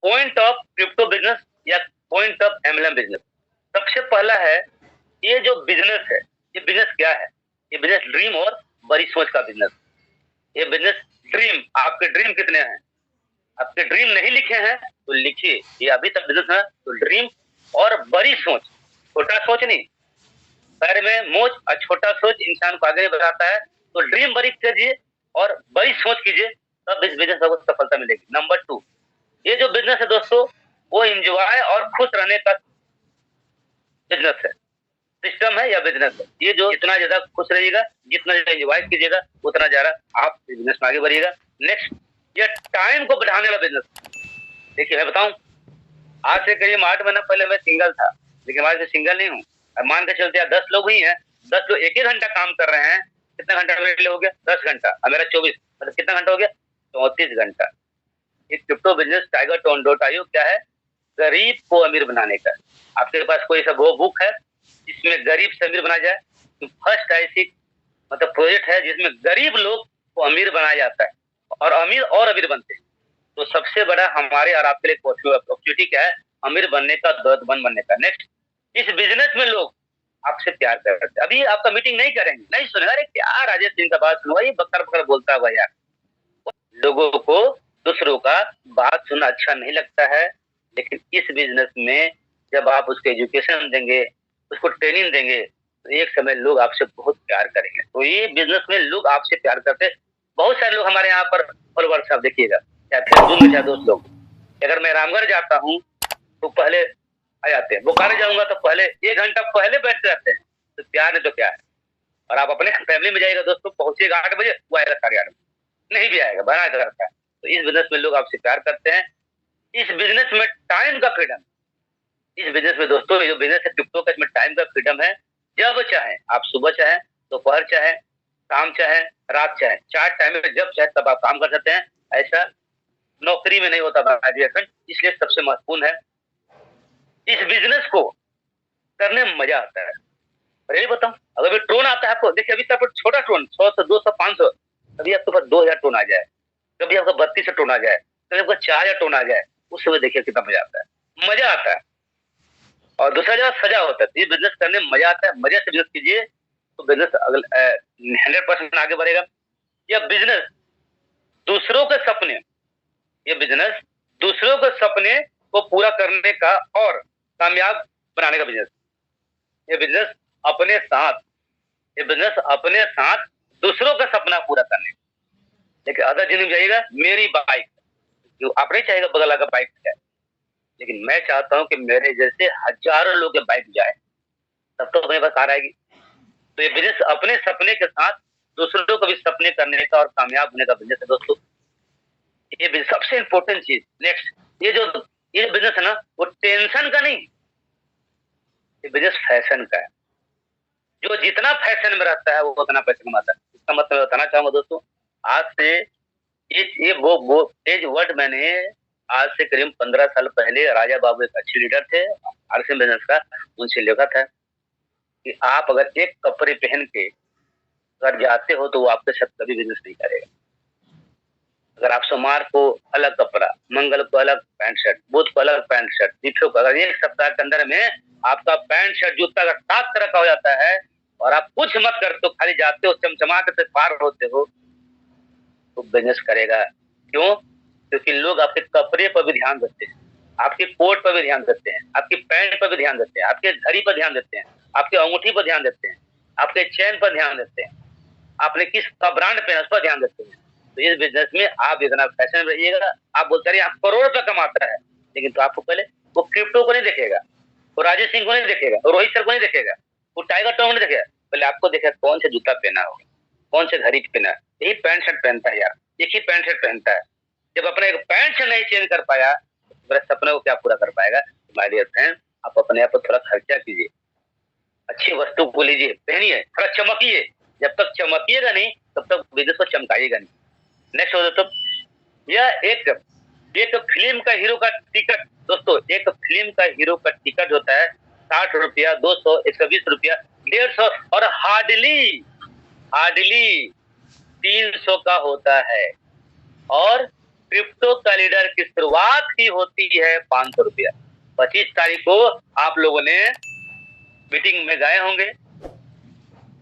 Point of crypto business या point of MLM business. सबसे पहला है, ये जो बिजनेस है, ये बिजनेस क्या है? ये बिजनेस ड्रीम और बड़ी सोच का बिजनेस। ये बिजनेस ड्रीम, आपके ड्रीम कितने हैं? आपके ड्रीम नहीं लिखे हैं तो लिखिए, ये अभी तक बिजनेस है तो ड्रीम और बड़ी सोच, छोटा सोच नहीं। पैर में मोच और छोटा सोच इंसान को आगे बढ़ाता है। तो ड्रीम बड़ी कीजिए और बड़ी सोच कीजिए, तब इस बिजनेस में आपको सफलता मिलेगी। नंबर 2, ये जो बिजनेस है दोस्तों, वो एंजॉय और खुश रहने का बिजनेस है, सिस्टम है या बिजनेस है। ये जो जितना ज्यादा खुश रहिएगा, जितना ज्यादा एंजॉय कीजिएगा, उतना ज्यादा आप बिजनेस में आगे बढ़िएगा। नेक्स्ट, ये टाइम को बढ़ाने वाला बिजनेस। देखिए मैं बताऊं, आज से करीब 8 महीना पहले मैं सिंगल था, लेकिन आज से सिंगल नहीं हूँ। मान के चलते 10 लोग ही हैं, 10 लोग एक घंटा काम कर रहे हैं। कितना घंटा मेरे लिए हो गया? 10 घंटा और मेरा 24, मतलब कितना घंटा हो गया? 34 घंटा। ये crypto business tiger tone dot IO क्या है? गरीब को अमीर बनाने का। आपके पास कोई सा वो बुक है जिसमें गरीब से अमीर बनाया जाए? तो फर्स्ट ऐसी मतलब प्रोजेक्ट है जिसमें गरीब लोग को अमीर बनाया जाता है और अमीर बनते हैं। तो सबसे बड़ा हमारे और आपके लिए अपॉर्चुनिटी क्या है? अमीर बनने का, दौलतमंद बनने का। नेक्स्ट, इस बिजनेस में लोग आपसे प्यार करते हैं। अभी आपका मीटिंग नहीं करेंगे, नहीं सुनेगा, अरे क्या राजेश सिंह का बात सुनवा, ये बकर बकर बोलता है यार। लोगों को दूसरों का बात सुनना अच्छा नहीं लगता है, लेकिन इस बिजनेस में जब आप उसको एजुकेशन देंगे, उसको ट्रेनिंग देंगे, तो एक समय लोग आपसे बहुत प्यार करेंगे। तो ये बिजनेस में लोग आपसे प्यार करते हैं। बहुत सारे लोग हमारे यहाँ पर फॉलोवर्स आप देखिएगा, चाहे फेसबुक में, चाहे दोस्त लोग। अगर मैं रामगढ़ जाता हूँ तो पहले आ जाते हैं, बोकारो जाऊंगा तो पहले 1 घंटा पहले बैठ जाते हैं। तो प्यार है तो क्या है। और आप अपने फैमिली में जाइएगा दोस्तों, पहुंचेगा 8 बजे, वो आएगा 8:30, नहीं भी आएगा, बना रहता है। तो इस बिजनेस में लोग आपसे प्यार करते हैं। इस बिजनेस में टाइम का फ्रीडम, इस बिजनेस में दोस्तों, ये जो बिजनेस है क्रिप्टो का, इसमें टाइम का फ्रीडम है। जब चाहे आप, सुबह चाहे, दोपहर चाहे, शाम चाहे, रात चाहे, 4 टाइम में जब चाहे तब आप काम कर सकते हैं। ऐसा नौकरी में नहीं होता ग्रेजुएशन, इसलिए सबसे महत्वपूर्ण है। इस बिजनेस को करने में मजा आता है। और ये बताऊं, अगर भी ड्रोन आता है आपको, देखिए अभी तक छोटा ड्रोन 100 से 200 500, कभी आपके पास 2000 टोन आ जाए, कभी आपका 3200 टोन आ जाए, कभी आपका 4000 टोन आ जाए, उस समय देखिए कितना मजा आता है, मजा आता है। और दूसरा जगह सजा होता है। तो ये बिजनेस करने में मजा आता है, मजे से बिजनेस कीजिए तो बिजनेस 100% आगे बढ़ेगा। यह बिजनेस दूसरों के सपने, ये बिजनेस दूसरों के सपने को पूरा करने का और कामयाब बनाने का बिजनेस। ये बिजनेस अपने साथ, ये बिजनेस अपने साथ दूसरों का सपना पूरा करने। लेकिन अदर जिंदगी में जाइएगा, मेरी बाइक, जो आप नहीं चाहेगा बगल का बाइक जाए, लेकिन मैं चाहता हूं कि मेरे जैसे हजारों लोग के बाइक जाए, तब तो अपने पास कार आएगी। तो ये बिजनेस अपने सपने के साथ दूसरों को भी सपने करने का और कामयाब होने का बिजनेस है दोस्तों। ये सबसे इंपॉर्टेंट चीज। नेक्स्ट, ये बिजनेस है ना, वो टेंशन का नहीं, ये बिजनेस फैशन का है। जो जितना फैशन में रहता है वो उतना पैसा कमाता है। इसका मतलब बताना चाहूंगा दोस्तों, आज से ये वो एज वर्ड मैंने आज से करीब 15 साल पहले, राजा बाबू एक अच्छे लीडर थे आरसीएम बिजनेस का, उनसे लिखा था कि आप अगर एक कपड़े पहन के अगर जाते हो तो वो आपके साथ कभी बिजनेस नहीं करेगा। अगर आप सोमवार को अलग कपड़ा, मंगल को अलग पैंट शर्ट, बुध को अलग पैंट शर्ट, तीसरे को, अगर एक सप्ताह के अंदर में आपका पैंट शर्ट जूता का 7 तरह का हो जाता है और आप कुछ मत करते हो, खाली जाते हो, चमचमा के पार होते हो, तो बिजनेस करेगा। क्यों? क्योंकि लोग आपके कपड़े पर भी ध्यान देते हैं, आपके कोट पर भी ध्यान देते हैं, आपकी पैंट पर भी ध्यान देते हैं, आपके घड़ी पर ध्यान देते हैं, आपके अंगूठी पर ध्यान देते हैं, आपके चैन पर ध्यान देते हैं, आपने किस का ब्रांड पहना उस पर ध्यान देते हैं। तो इस बिजनेस में आप इतना फैशन में रहिएगा। आप बोलते रहिए आप करोड़ रुपया कमाता है, लेकिन तो आपको पहले वो क्रिप्टो को नहीं देखेगा, वो राजेश सिंह को नहीं देखेगा, वो रोहित सर को नहीं देखेगा, वो टाइगर टॉम नहीं देखेगा। पहले आपको देखेगा कौन सा जूता पहना हो, कौन से घड़ी पहना है, यही पैंट शर्ट पहनता है यार, एक ही पैंट शर्ट पहनता है। जब अपना एक पैंट शर्ट नहीं चेंज कर पाया तो मेरे सपने को क्या पूरा कर पाएगा? माय डियर फ्रेंड, आप अपने आप पर थोड़ा खर्चा कीजिए, अच्छी वस्तु को लीजिए, पहनिए, थोड़ा चमकिए। जब तक चमकिएगा नहीं तब तक बिजनेस को चमकाइएगा नहीं। नेक्स्ट हो दोस्तों, यह एक फिल्म का हीरो का टिकट, दोस्तों एक फिल्म का हीरो का टिकट होता है 60 रुपया, 200, 120 रुपया, 150 और हार्डली 300 का होता है। और क्रिप्टो का लीडर की शुरुआत ही होती है 500 रुपया। 25 तारीख को आप लोगों ने मीटिंग में गए होंगे,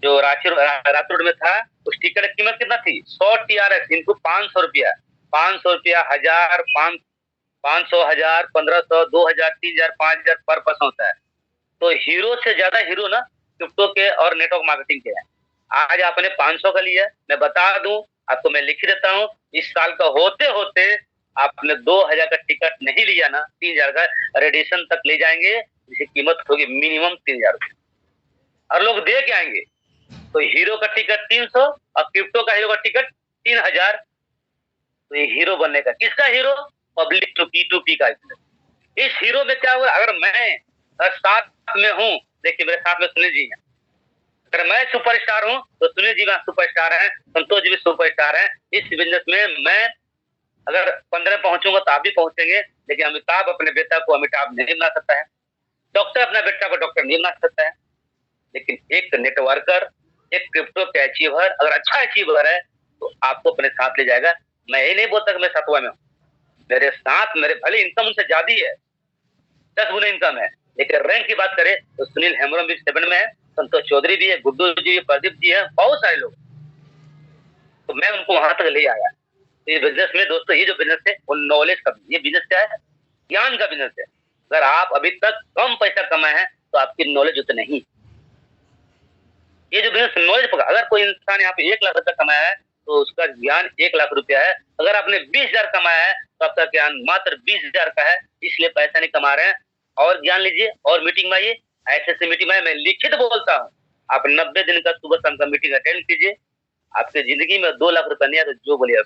जो रात रोड में था, उस टिकट की कीमत कितना थी? 100 TRX इनको 500 रुपया। 500 रुपया, 1000, 500, 1000, 1500, 2000, 3000, 5000 पर पर्सन होता है। तो हीरो से ज्यादा हीरो ना क्रिप्टो के और नेटवर्क मार्केटिंग के हैं। आज आपने 500 का लिया, मैं बता दूं आपको, मैं लिख देता हूँ, इस साल का होते होते आपने 2000 का टिकट नहीं लिया ना, 3000 का रेडिएशन तक ले जाएंगे, जिसकी कीमत होगी मिनिमम 3000 रुपये। और लोग दे के आएंगे। तो हीरो का टिकट 300 और क्रिप्टो का हीरो का टिकट 3000। तो ये हीरो बनने का, किसका हीरो? पब्लिक टू P2P का। इस हीरो में क्या हुआ? अगर मैं साथ में हूँ, देखिए मेरे साथ में सुनील जी हैं, अगर मैं सुपरस्टार हूँ तो सुनील जी का सुपरस्टार है, संतोष जी भी सुपरस्टार है। इस बिजनेस में मैं अगर 15 पहुंचूंगा तो आप भी पहुंचेंगे, लेकिन अमिताभ अपने बेटा को अमिताभ नहीं बना सकता है, डॉक्टर अपना बेटा को डॉक्टर नहीं बना सकता है। लेकिन एक नेटवर्कर, एक क्रिप्टो के अचीवर अगर अच्छा अचीवर है तो आपको अपने साथ ले जाएगा। मैं ये नहीं बोलता कि मैं सातवां में हूँ, मेरे साथ, मेरे भले इनकम उनसे ज्यादा है, 10 गुना इनकम है, लेकिन रैंक की बात करें तो सुनील हेम्ब्रम भी 7 में है, संतोष चौधरी भी है, गुड्डू जी, प्रदीप जी है, बहुत सारे लोग। तो मैं उनको वहां तक ले आया। तो ये बिजनेस में दोस्तों, ये जो बिजनेस है वो नॉलेज का, ये बिजनेस क्या है? ज्ञान का बिजनेस है। अगर आप अभी तक कम पैसा कमाए हैं तो आपकी नॉलेज उतनी नहीं। ये जो बिजनेस नॉलेज पर, अगर कोई इंसान यहाँ पे 1 लाख रुपया कमाया है तो उसका ज्ञान 1 लाख रुपया है। अगर आपने 20,000 कमाया है तो आपका ज्ञान मात्र 20,000 का है, इसलिए पैसा नहीं कमा रहे हैं। और ज्ञान लीजिए और मीटिंग में आइए, ऐसे मीटिंग में मैं लिखित बोलता हूँ। आप 90 दिन का सुबह शाम का मीटिंग अटेंड कीजिए, आपकी जिंदगी में 2 लाख रुपया नहीं आया तो जो बोलिए,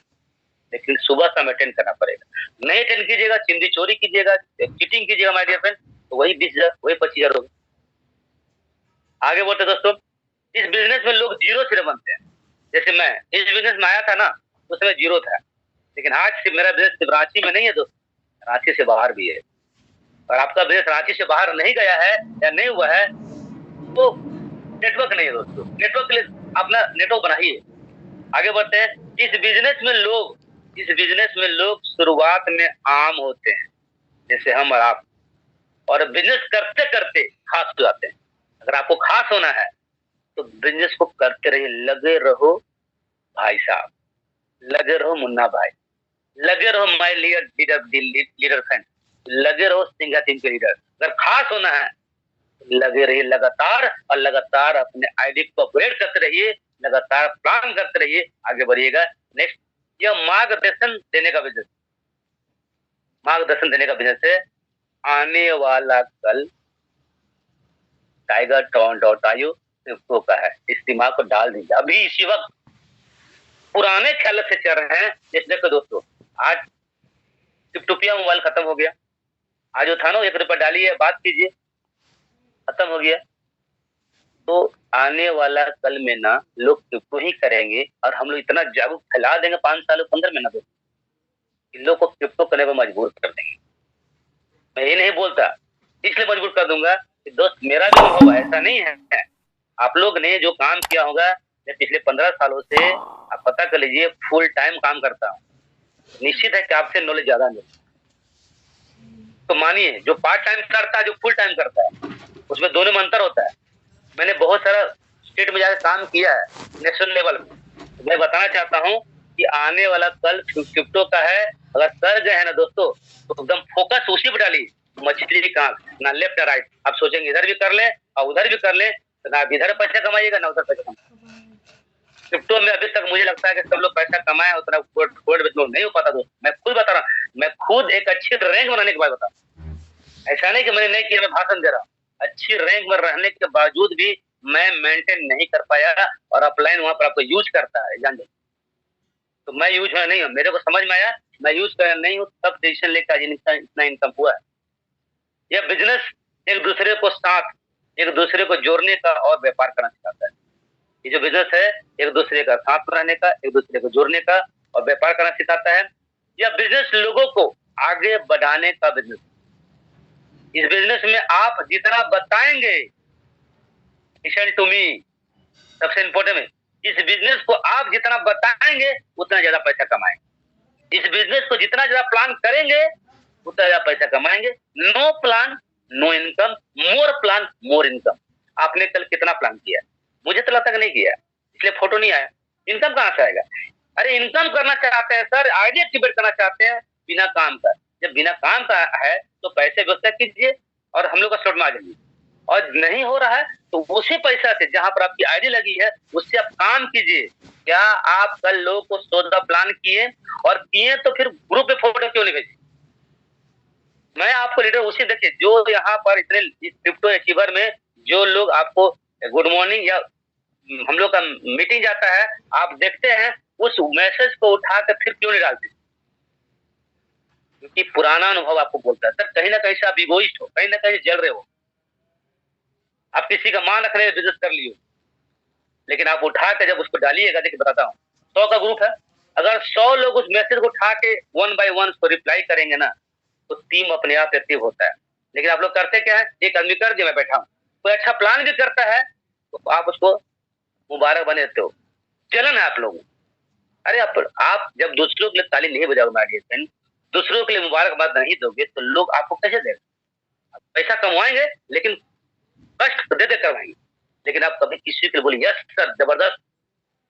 लेकिन सुबह शाम अटेंड करना पड़ेगा। नहीं अटेंड कीजिएगा, चिंदी चोरी कीजिएगा, चीटिंग कीजिएगा माय डियर फ्रेंड, तो वही 20,000, वही 25,000 होगा। आगे बढ़ते दोस्तों, इस बिजनेस में लोग जीरो से बनते हैं। जैसे मैं इस बिजनेस में आया था ना, उस समय जीरो था, लेकिन आज से मेरा बिजनेस सिर्फ रांची में नहीं है दोस्त, रांची से बाहर भी है। और आपका बिजनेस रांची से बाहर नहीं गया है या नहीं हुआ है तो नेटवर्क नहीं है दोस्तों। नेटवर्क के लिए अपना नेटवर्क बनाइए। आगे बढ़ते हैं। इस बिजनेस में लोग शुरुआत में आम होते हैं, जैसे हम और आप, और बिजनेस करते करते खास हो जाते हैं। अगर आपको खास होना है तो बिजनेस को करते रहिए, लगे रहो भाई साहब, लगे रहो मुन्ना भाई, लगे रहो माय लीडर फ्रेंड, लगे रहो सिंगा टीम के लीडर। अगर खास होना है लगे रहिए लगातार, और लगातार अपने आईडी को अपग्रेड करते रहिए, लगातार प्लान करते रहिए, आगे बढ़िएगा। नेक्स्ट, यह मार्गदर्शन देने का बिजनेस, मार्गदर्शन देने का बिजनेस है। आने वाला कल tiger.io क्रिप्टो का है, इस दिमाग को डाल दीजिए। अभी इसी वक्त पुराने ख्याल से चल रहे हैं। जैसे देखो दोस्तों, आज टिपटुपिया मोबाइल खत्म हो गया, आज जो था ना 1 रुपया डालिए बात कीजिए, खत्म हो गया। तो आने वाला कल में ना लोग क्रिप्टो ही करेंगे, और हम लोग इतना जागरूक फैला देंगे 5 साल 15 में ना दोस्तों, इन लोग को क्रिप्टो करने पर मजबूर कर देंगे। मैं ये नहीं बोलता, इसलिए मजबूर कर दूंगा कि दोस्त मेरा जो अनुभव ऐसा नहीं है। आप लोग ने जो काम किया होगा, मैं पिछले 15 सालों से, आप पता कर लीजिए, फुल टाइम काम करता हूँ। निश्चित है कि आपसे नॉलेज ज्यादा नहीं। तो मानिए, जो पार्ट टाइम करता है, जो फुल टाइम करता है, उसमें दोनों में अंतर होता है। मैंने बहुत सारा स्टेट में जाकर काम किया है, नेशनल लेवल में। मैं बताना चाहता हूँ कि आने वाला कल क्रिप्टो का है। अगर कर गए हैं ना दोस्तों, तो एकदम फोकस उसी पर डालिए, मछली का आंख, ना लेफ्ट ना राइट। आप सोचेंगे इधर भी कर ले और उधर भी कर ले, तो ना इधर पैसा कमाइएगा ना उधर पैसा कमाइएगा। क्रिप्टो में अभी तक मुझे लगता है कि सब लोग पैसा कमाए, उतना कोड नहीं हो पाता दोस्त। मैं खुद बता रहा हूँ, मैं खुद एक अच्छी रैंक बनाने के बाद बता, ऐसा नहीं कि मैंने नहीं किया, मैं भाषण दे रहा हूँ। अच्छी रैंक में रहने के बावजूद भी मैं मेंटेन नहीं कर पाया, और अपलाइन वहां पर आपको यूज करता है, जान दो। तो मैं यूज में नहीं हूँ, मेरे को समझ में आया, मैं यूज कर नहीं हूँ, तब डिसीजन लेकर आज इतना इनकम हुआ है। यह बिजनेस एक दूसरे को साथ, एक दूसरे को जोड़ने का और व्यापार करना सिखाता है। ये जो बिजनेस है, एक दूसरे का साथ रहने का, एक दूसरे को जोड़ने का और व्यापार करना सिखाता है। यह बिजनेस लोगों को आगे बढ़ाने का बिजनेस। इस बिजनेस में आप जितना बताएंगे, लिसन टू मी, सबसे इंपॉर्टेंट है, इस बिजनेस को आप जितना बताएंगे उतना ज्यादा पैसा कमाएंगे। इस बिजनेस को जितना ज्यादा प्लान करेंगे उतना ज्यादा पैसा कमाएंगे। नो प्लान नो इनकम, मोर प्लान मोर इनकम। आपने कल कितना प्लान किया? मुझे तो लगता है नहीं किया, इसलिए फोटो नहीं आया। इनकम कहां से आएगा? अरे इनकम करना चाहते हैं सर, आइडिया एक्टिवेट करना चाहते हैं बिना काम का। जब बिना काम का है तो पैसे व्यवस्था कीजिए और हम लोग का स्लॉट में आ जाइए। और नहीं हो रहा है तो उसी पैसा से जहां पर आपकी आईडी लगी है उससे आप काम कीजिए। क्या आप कल लोगों को सौदा प्लान किए और किए तो फिर ग्रुप में फोटो क्यों नहीं भेजे? मैं आपको लीडर उसी देखिए जो यहाँ पर इतने इस क्रिप्टो अचीवर में जो लोग आपको गुड मॉर्निंग या हम लोग का मीटिंग जाता है, आप देखते हैं उस मैसेज को उठा कर फिर क्यों नहीं डालते? क्योंकि पुराना अनुभव आपको बोलता है सर कहीं ना कहीं से आप इगोइस्ट हो, कहीं ना कहीं जल रहे हो, आप किसी का मान रखने बिजनेस कर लियो, लेकिन आप उठा के जब उसको डालिएगा, देखिए बताता हूँ 100 का ग्रुप है, अगर 100 लोग उस मैसेज को उठा के 1 बाय 1 उसको रिप्लाई करेंगे ना तो टीम अपने आप एक्टिव होता है। लेकिन आप लोग करते क्या है, एक आदमी कर दिया मैं बैठा हूँ, कोई अच्छा प्लान भी करता है तो आप उसको मुबारक बने देते हो, जलन है आप लोगों। अरे आप जब दूसरों के लिए ताली नहीं बजाओगे माय डियर फ्रेंड, दूसरों के लिए मुबारकबाद नहीं दोगे तो लोग आपको कैसे देंगे? पैसा कमाएंगे लेकिन कष्ट दे दे करवाएंगे। लेकिन आप कभी किसी के लिए बोले यस सर जबरदस्त,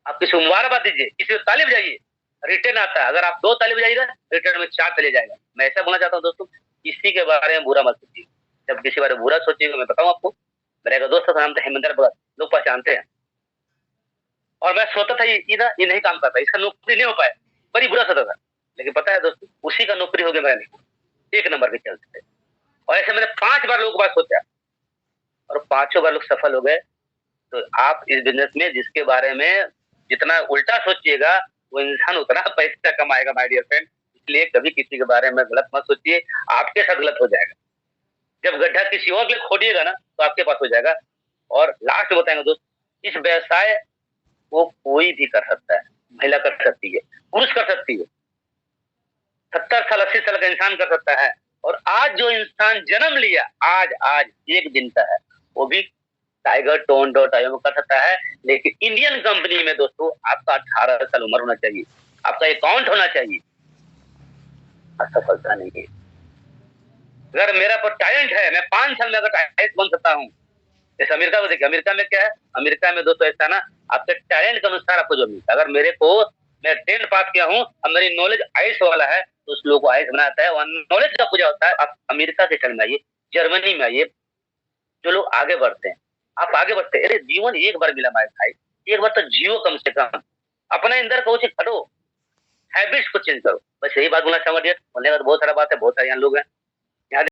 आप किसी को मुबारकबाद दीजिए, किसी को ताली बजाइए, रिटर्न आता है। अगर आप 2 ताली बजाइएगा रिटर्न में 4 चले जाएगा। मैं ऐसा बोलना चाहता हूँ दोस्तों, किसी के बारे में बुरा मत सोचिए। जब किसी बारे में बुरा सोचिएगा, मैं बताऊँ आपको, मेरा एक दोस्त का नाम था हेमेंद्र भगत, लोग पहचानते हैं। और मैं सोचता था ये नहीं काम करता, इसका नौकरी नहीं हो पाया, बड़ी बुरा सोचता था। लेकिन पता है दोस्तों, उसी का नौकरी हो गया मेरा नहीं, 1 नंबर के चलते। और ऐसे मैंने 5 बार लोगों के पास सोचा और 5 बार लोग सफल हो गए। तो आप इस बिजनेस में जिसके बारे में जितना उल्टा सोचिएगा वो इंसान उतना पैसा कमाएगा माय डियर फ्रेंड। इसलिए कभी किसी के बारे में गलत मत सोचिए, आपके साथ गलत हो जाएगा। जब गड्ढा किसी और के लिए खोदिएगा ना तो आपके पास हो जाएगा। और लास्ट बताएंगे दोस्त, इस व्यवसाय को कोई भी कर सकता है, महिला कर सकती है, पुरुष कर सकती है, 70 साल 80 साल का इंसान कर सकता है। और आज जो इंसान जन्म लिया आज एक दिन का है, वो भी टाइगर टोन डॉट आईओ कर सकता है। लेकिन इंडियन कंपनी में दोस्तों आपका 18 साल उम्र होना चाहिए, आपका अकाउंट होना चाहिए, असफलता नहीं है। अगर मेरा पर टैलेंट है, मैं 5 साल में अगर आईएएस बन सकता हूँ। जैसे अमेरिका में देखिए, अमेरिका में क्या है, अमेरिका में दोस्तों ऐसा ना आपके टैलेंट के अनुसार आपको जो मिलता है। अगर मेरे को मैं 10th पास किया हूँ और मेरी नॉलेज आईएएस वाला है तो उस लोगों को आईएएस बनाता है। और नॉलेज का पूजा होता है। आप अमेरिका के चल में आइए, जर्मनी में आइए, जो लोग आगे बढ़ते हैं, आप आगे बढ़ते हैं। अरे जीवन एक बार मिला हमारे भाई, एक बार तो जियो कम से कम, अपने अंदर को उसे करो, हैबिट्स को चेंज करो। बस यही बात बोलना चाहूंगा डियर। बोलने का तो बहुत सारा बात है, बहुत सारे यहाँ लोग हैं।